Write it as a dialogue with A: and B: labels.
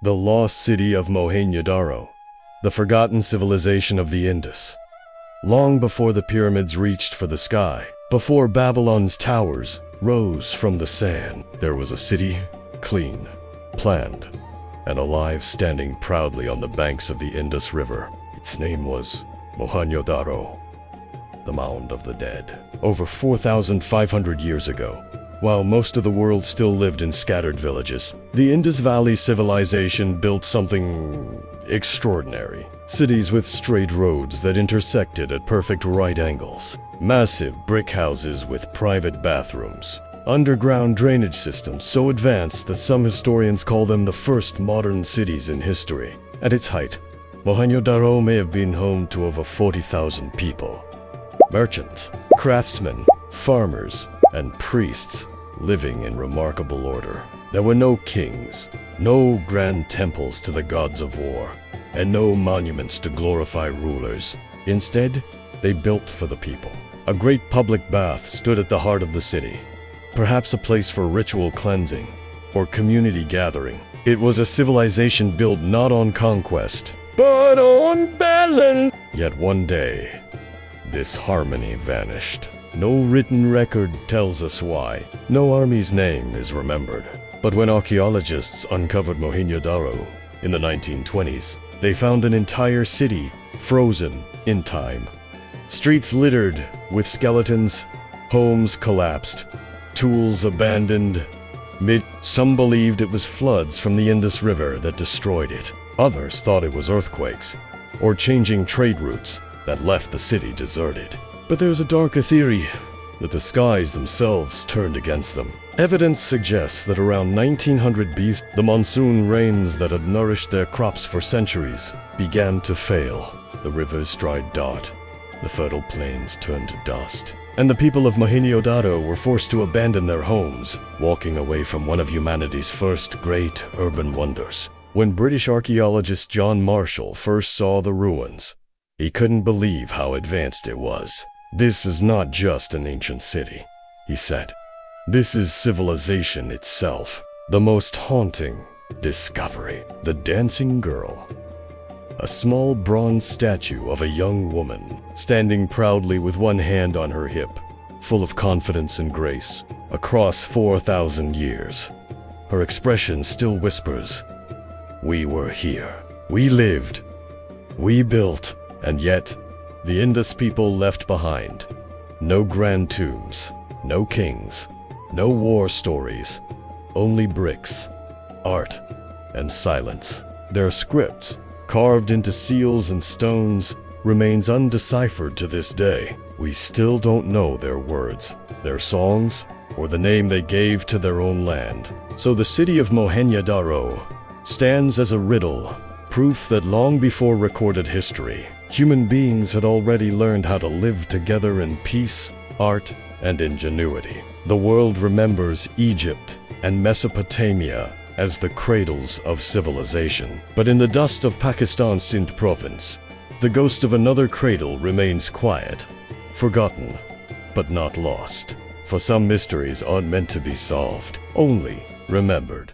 A: The lost city of Mohenjo-Daro, the forgotten civilization of the Indus. Long before the pyramids reached for the sky, before Babylon's towers rose from the sand, there was a city, clean, planned, and alive, standing proudly on the banks of the Indus River. Its name was Mohenjo-Daro, the Mound of the Dead. Over 4,500 years ago, while most of the world still lived in scattered villages, the Indus Valley civilization built something extraordinary. Cities with straight roads that intersected at perfect right angles. Massive brick houses with private bathrooms. Underground drainage systems so advanced that some historians call them the first modern cities in history. At its height, Mohenjo-Daro may have been home to over 40,000 people. Merchants, craftsmen, farmers, and priests living in remarkable order. There were no kings, no grand temples to the gods of war, and no monuments to glorify rulers. Instead, they built for the people. A great public bath stood at the heart of the city, perhaps a place for ritual cleansing or community gathering. It was a civilization built not on conquest, but on balance. Yet one day, this harmony vanished. No written record tells us why. No army's name is remembered. But when archaeologists uncovered Mohenjo-Daro in the 1920s, they found an entire city frozen in time. Streets littered with skeletons, homes collapsed, tools abandoned. Some believed it was floods from the Indus River that destroyed it. Others thought it was earthquakes or changing trade routes that left the city deserted. But there's a darker theory that the skies themselves turned against them. Evidence suggests that around 1900 BC, the monsoon rains that had nourished their crops for centuries began to fail. The rivers dried out, the fertile plains turned to dust, and the people of Mohenjo-Daro were forced to abandon their homes, walking away from one of humanity's first great urban wonders. When British archaeologist John Marshall first saw the ruins, he couldn't believe how advanced it was. "This is not just an ancient city," he said. "This is civilization itself." The most haunting discovery: the dancing girl. A small bronze statue of a young woman, standing proudly with one hand on her hip, full of confidence and grace, across 4,000 years. Her expression still whispers, "We were here. We lived. We built." And yet, the Indus people left behind no grand tombs, no kings, no war stories, only bricks, art, and silence. Their script, carved into seals and stones, remains undeciphered to this day. We still don't know their words, their songs, or the name they gave to their own land. So the city of Mohenjo-Daro stands as a riddle, proof that long before recorded history, human beings had already learned how to live together in peace, art, and ingenuity. The world remembers Egypt and Mesopotamia as the cradles of civilization. But in the dust of Pakistan's Sindh province, the ghost of another cradle remains quiet, forgotten, but not lost. For some mysteries aren't meant to be solved, only remembered.